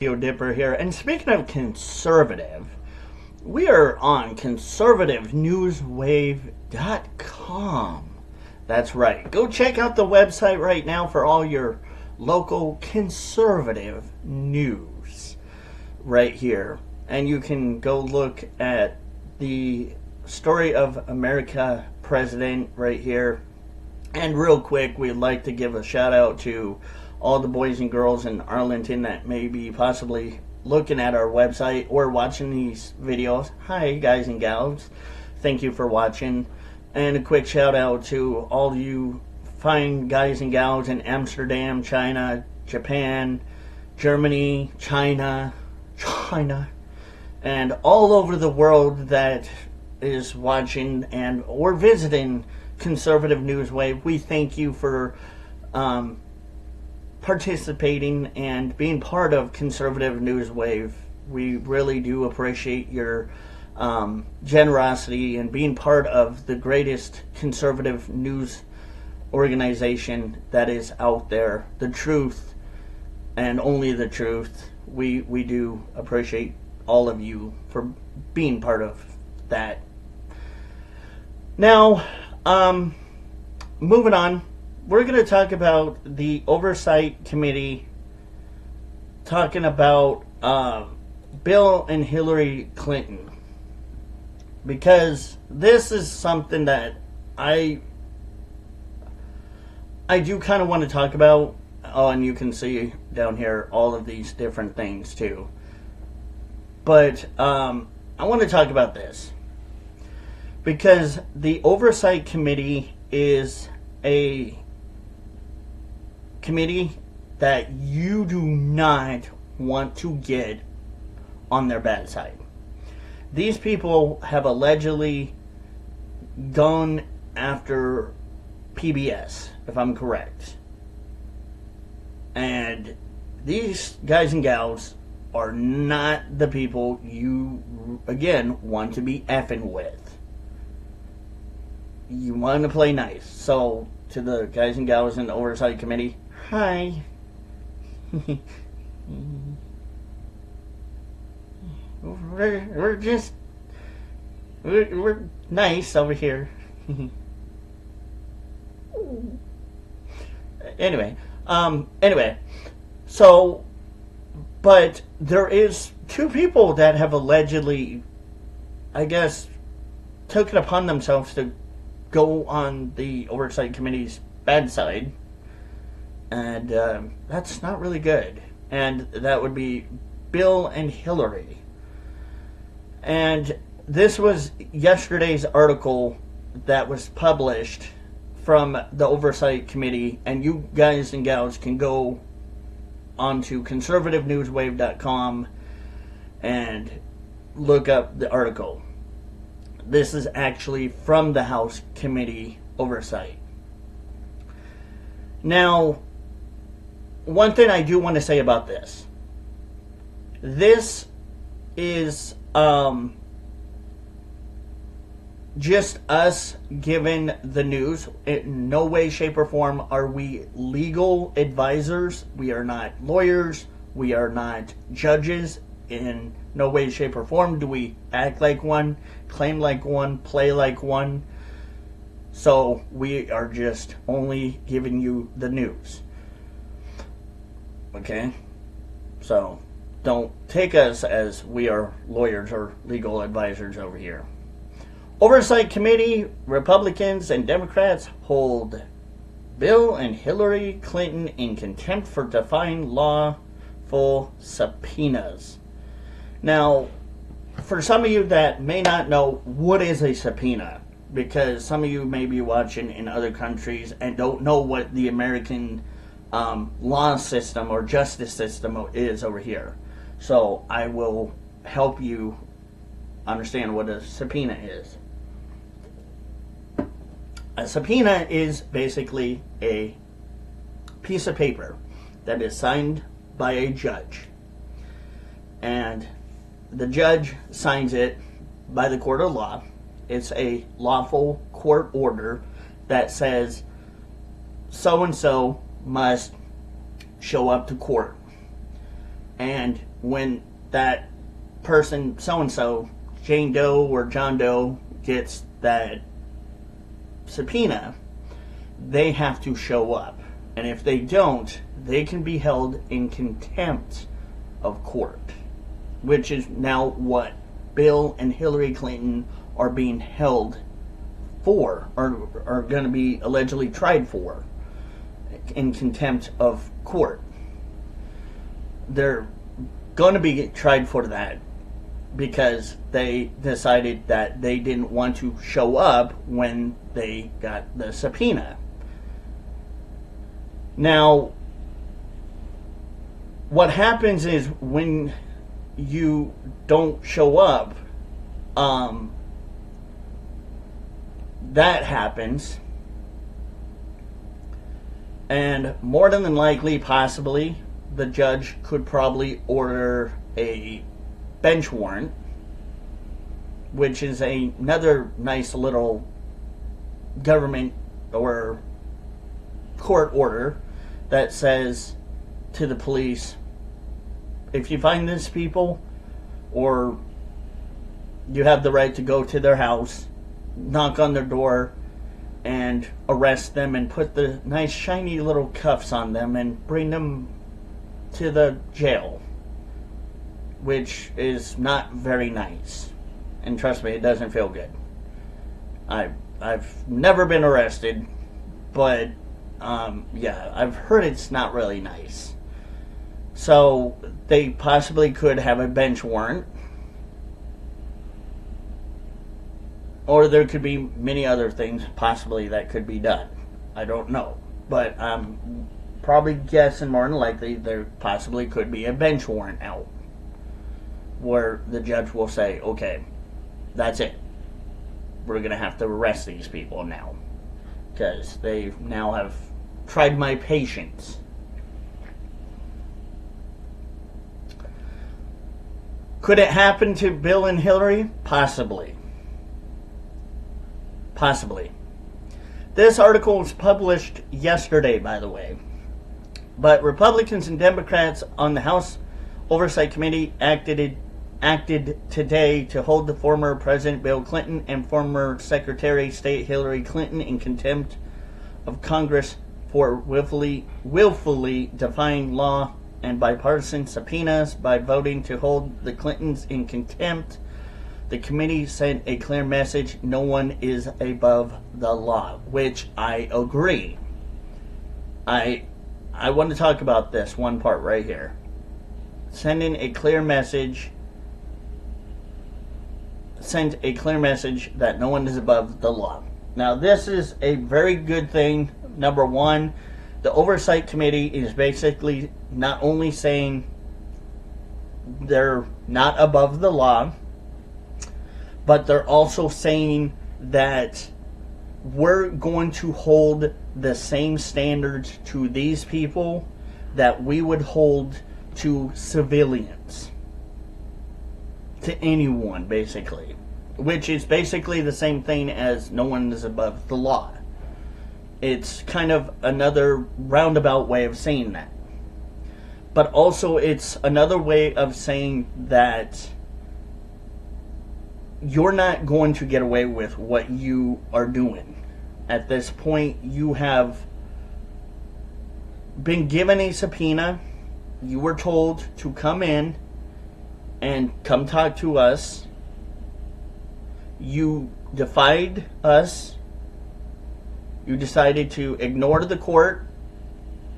Dipper here. And speaking of conservative, we are on conservativenewswave.com. That's right. Go check out the website right now for all your local conservative news right here. And you can go look at the story of America president right here. And real quick, we'd like to give a shout out to all the boys and girls in Arlington that may be possibly looking at our website or watching these videos. Hi, guys and gals. Thank you for watching. And a quick shout out to all you fine guys and gals in Amsterdam, China, Japan, Germany, China, and all over the world that is watching and or visiting Conservative News Wave. We thank you for participating and being part of Conservative News Wave. We really do appreciate your generosity and being part of the greatest conservative news organization that is out there. The truth and only the truth. We do appreciate all of you for being part of that. Now, moving on. We're going to talk about the Oversight Committee, talking about Bill and Hillary Clinton, because this is something that I do kind of want to talk about. Oh, and you can see down here all of these different things too. But I want to talk about this because the Oversight Committee is a committee that you do not want to get on their bad side. These people have allegedly gone after PBS, if I'm correct. And these guys and gals are not the people you, again, want to be effing with. You want to play nice. So, to the guys and gals in the Oversight Committee, hi. we're nice over here. Anyway, so, but there is two people that have allegedly, I guess, took it upon themselves to go on the Oversight Committee's bad side. And that's not really good. And that would be Bill and Hillary. And this was yesterday's article that was published from the Oversight Committee. And you guys and gals can go onto conservativenewswave.com and look up the article. This is actually from the House Committee Oversight. Now, one thing I do want to say about this. This is just us giving the news. In no way, shape, or form are we legal advisors. We are not lawyers. We are not judges. In no way, shape, or form do we act like one, claim like one, play like one. So we are just only giving you the news. Okay? So don't take us as we are lawyers or legal advisors over here. Oversight Committee, Republicans and Democrats hold Bill and Hillary Clinton in contempt for defying lawful subpoenas. Now, for some of you that may not know, what is a subpoena? Because some of you may be watching in other countries and don't know what the American law system or justice system is over here. So I will help you understand what a subpoena is. A subpoena is basically a piece of paper that is signed by a judge. And the judge signs it by the court of law. It's a lawful court order that says so-and-so must show up to court. And when that person, so-and-so, Jane Doe or John Doe, gets that subpoena, they have to show up. And if they don't, they can be held in contempt of court, which is now what Bill and Hillary Clinton are being held for, or are going to be allegedly tried for, in contempt of court. They're going to be tried for that because they decided that they didn't want to show up when they got the subpoena. Now, what happens is when you don't show up, that happens, and more than likely, possibly, the judge could probably order a bench warrant, which is another nice little government or court order that says to the police, if you find these people, or you have the right to go to their house, knock on their door, and arrest them and put the nice shiny little cuffs on them and bring them to the jail, which is not very nice. And trust me, it doesn't feel good. I've never been arrested, but yeah, I've heard it's not really nice. So they possibly could have a bench warrant, or there could be many other things possibly that could be done. I don't know, but I'm probably guessing more than likely there possibly could be a bench warrant out where the judge will say, okay, that's it. We're going to have to arrest these people now because they now have tried my patience. Could it happen to Bill and Hillary? Possibly. Possibly. This article was published yesterday, by the way. But Republicans and Democrats on the House Oversight Committee acted today to hold the former President Bill Clinton and former Secretary of State Hillary Clinton in contempt of Congress for willfully defying law and bipartisan subpoenas by voting to hold the Clintons in contempt. The committee sent a clear message: no one is above the law, which I agree. I want to talk about this one part right here. Sending a clear message, sent a clear message that no one is above the law. Now, this is a very good thing. Number one, the Oversight Committee is basically not only saying they're not above the law, but they're also saying that we're going to hold the same standards to these people that we would hold to civilians, to anyone, basically, which is basically the same thing as no one is above the law. It's kind of another roundabout way of saying that. But also it's another way of saying that you're not going to get away with what you are doing. At this point, you have been given a subpoena. You were told to come in and come talk to us. You defied us. You decided to ignore the court,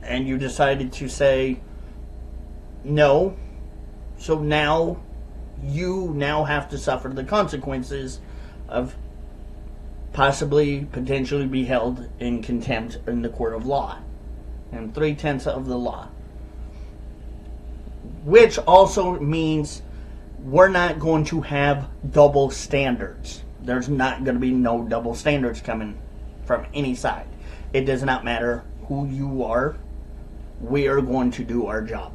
and you decided to say no. So now you have to suffer the consequences of possibly, potentially be held in contempt in the court of law, and 3/10 of the law. Which also means we're not going to have double standards. There's not going to be no double standards coming from any side. It does not matter who you are. We are going to do our job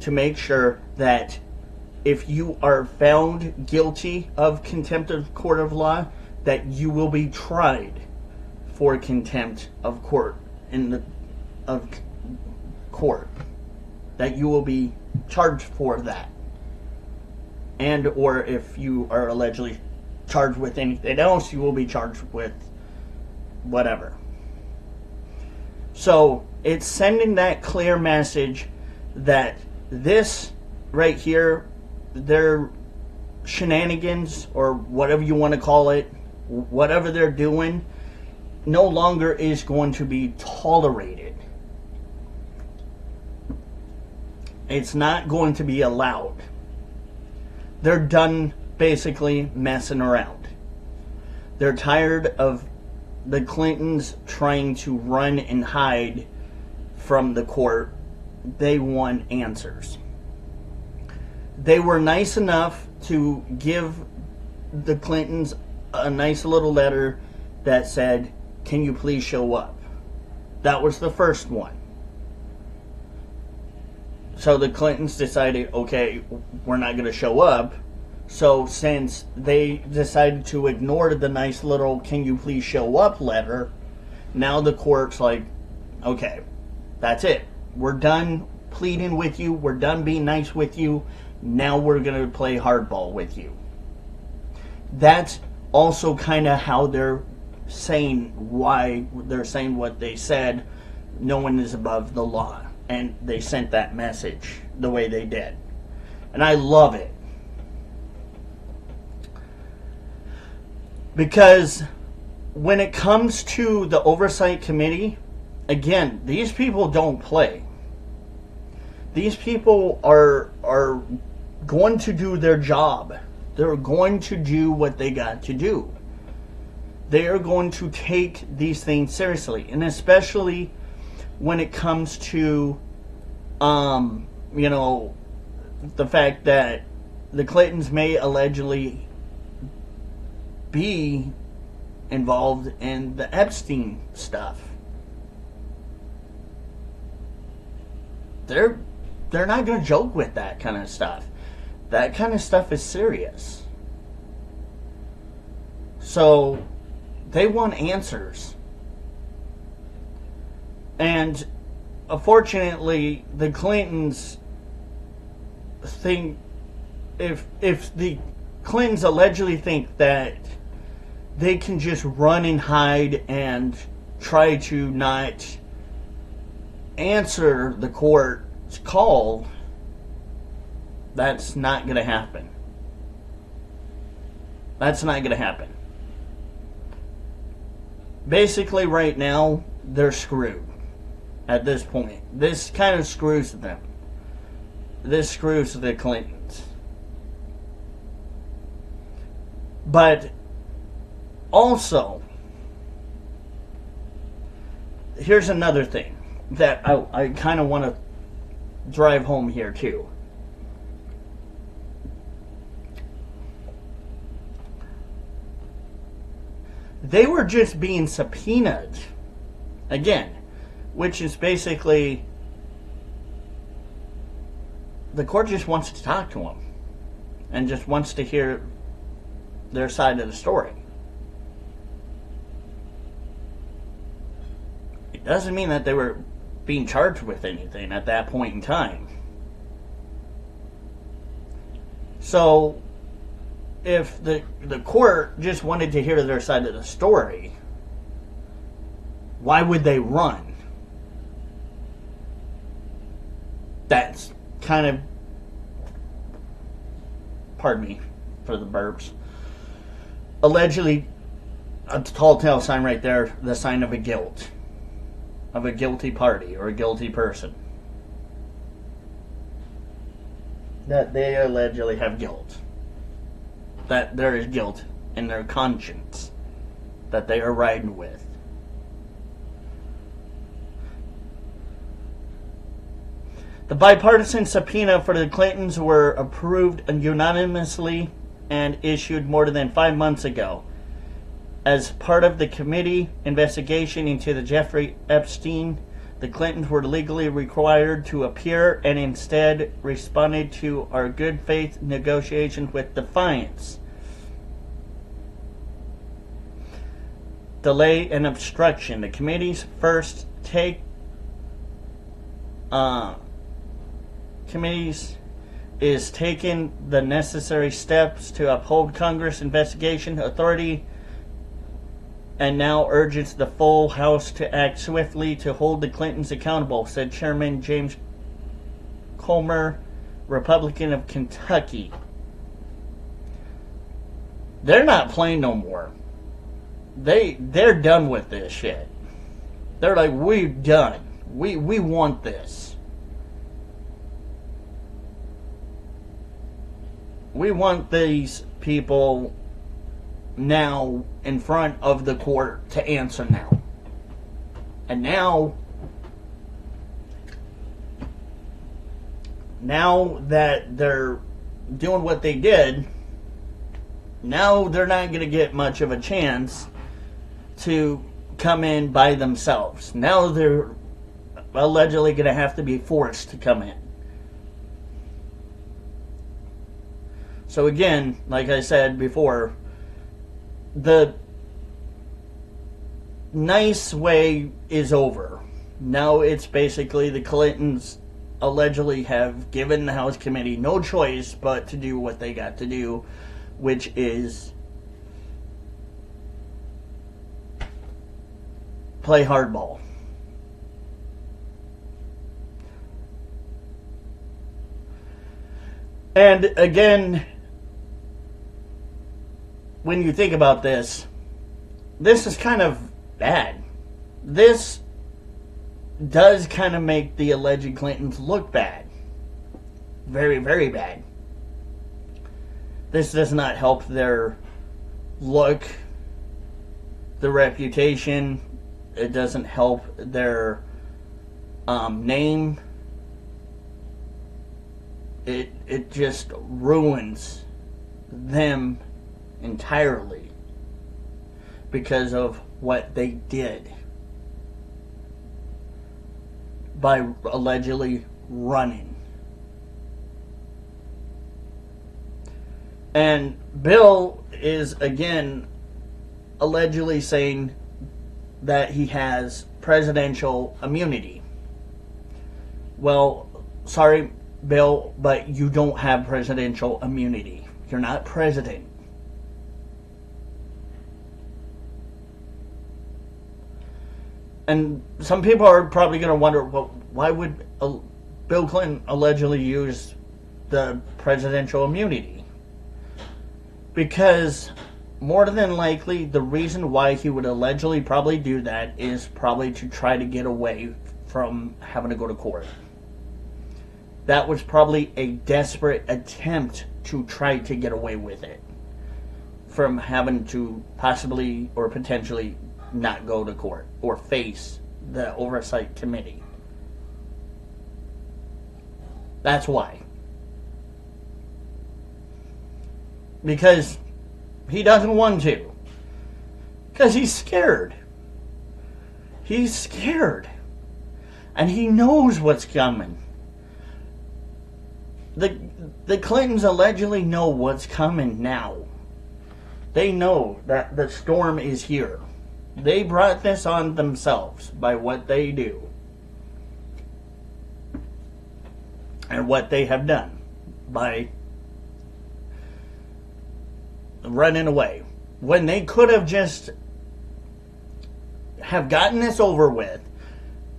to make sure that if you are found guilty of contempt of court of law, that you will be tried for contempt of court of court. That you will be charged for that. And or if you are allegedly charged with anything else, you will be charged with whatever. So it's sending that clear message that this right here, their shenanigans, or whatever you want to call it, whatever they're doing, no longer is going to be tolerated. It's not going to be allowed. They're done basically messing around. They're tired of the Clintons trying to run and hide from the court. They want answers. They were nice enough to give the Clintons a nice little letter that said, "Can you please show up?" That was the first one. So the Clintons decided, okay, we're not going to show up. So since they decided to ignore the nice little "can you please show up" letter, now the court's like, okay, that's it. We're done pleading with you. We're done being nice with you. Now we're going to play hardball with you. That's also kind of how they're saying why they're saying what they said. No one is above the law. And they sent that message the way they did. And I love it. Because when it comes to the oversight committee, again, these people don't play. These people are going to do their job. They're going to do what they got to do. They are going to take these things seriously. And especially when it comes to, the fact that the Clintons may allegedly be involved in the Epstein stuff. They're not going to joke with that kind of stuff. That kind of stuff is serious. So they want answers. And unfortunately, the Clintons think, if the Clintons allegedly think that they can just run and hide and try to not answer the court's call, that's not going to happen. That's not going to happen. Basically, right now, they're screwed. At this point, this kind of screws them. This screws the Clintons. But also, here's another thing that I kind of want to drive home here too. They were just being subpoenaed again, which is basically the court just wants to talk to them and just wants to hear their side of the story. It doesn't mean that they were being charged with anything at that point in time. So if the court just wanted to hear their side of the story, why would they run? That's kind of, pardon me for the burps, allegedly a tall tale sign right there, the sign of a guilt, of a guilty party or a guilty person. That they allegedly have guilt. That there is guilt in their conscience that they are riding with. The bipartisan subpoena for the Clintons were approved unanimously and issued more than 5 months ago. As part of the committee investigation into the Jeffrey Epstein, the Clintons were legally required to appear and instead responded to our good faith negotiations with defiance, delay, and obstruction. The committee's first take committees is taking the necessary steps to uphold Congress investigation authority and now urges the full House to act swiftly to hold the Clintons accountable, said Chairman James Comer, Republican of Kentucky. They're not playing no more. They're done with this shit. They're like, we're done. We want this. We want these people now in front of the court to answer now. And now that they're doing what they did, now they're not going to get much of a chance to come in by themselves. Now they're allegedly going to have to be forced to come in. So again, like I said before, the nice way is over. Now it's basically the Clintons allegedly have given the House committee no choice but to do what they got to do, which is play hardball. And again, when you think about this is kind of bad. This does kind of make the alleged Clintons look bad. Very, very bad. This does not help their look, their reputation. It doesn't help their name. It just ruins them entirely because of what they did by allegedly running. And Bill is again allegedly saying that he has presidential immunity. Well, sorry, Bill, but you don't have presidential immunity. You're not president. And some people are probably going to wonder, well, why would Bill Clinton allegedly use the presidential immunity? Because more than likely, the reason why he would allegedly probably do that is probably to try to get away from having to go to court. That was probably a desperate attempt to try to get away with it, from having to possibly or potentially not go to court or face the oversight committee. That's why. Because he doesn't want to. Because he's scared. He's scared. And he knows what's coming. The Clintons allegedly know what's coming now. They know that the storm is here. They brought this on themselves by what they do. And what they have done by running away. When they could have just have gotten this over with,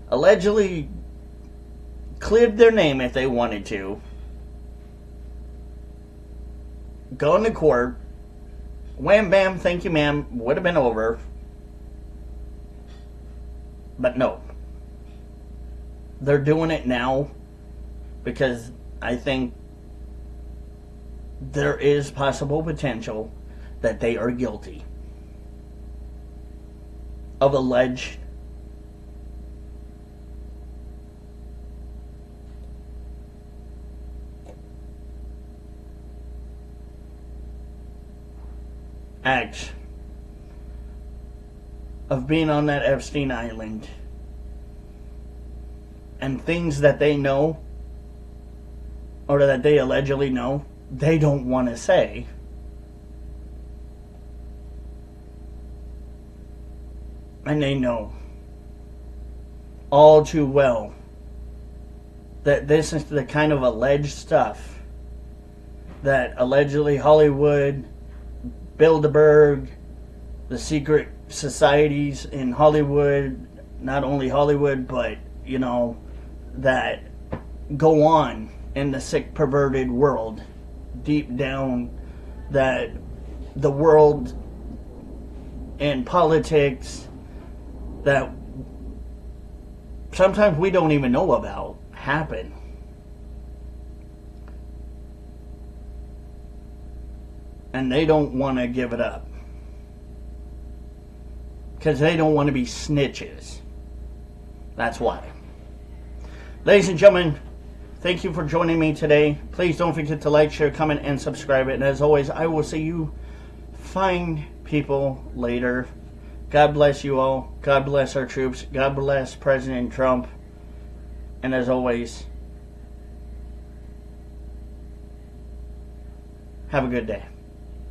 allegedly cleared their name if they wanted to, gone to court, wham bam, thank you ma'am, would have been over. But no. They're doing it now because I think there is possible potential that they are guilty of alleged acts of being on that Epstein Island and things that they know or that they allegedly know they don't want to say. And they know all too well that this is the kind of alleged stuff that allegedly Hollywood, Bilderberg, the secret societies in Hollywood, not only Hollywood, but, you know, that go on in the sick, perverted world, deep down, that the world and politics that sometimes we don't even know about happen. And they don't want to give it up. Because they don't want to be snitches. That's why. Ladies and gentlemen, thank you for joining me today. Please don't forget to like, share, comment, and subscribe. And as always, I will see you fine people later. God bless you all. God bless our troops. God bless President Trump. And as always, have a good day.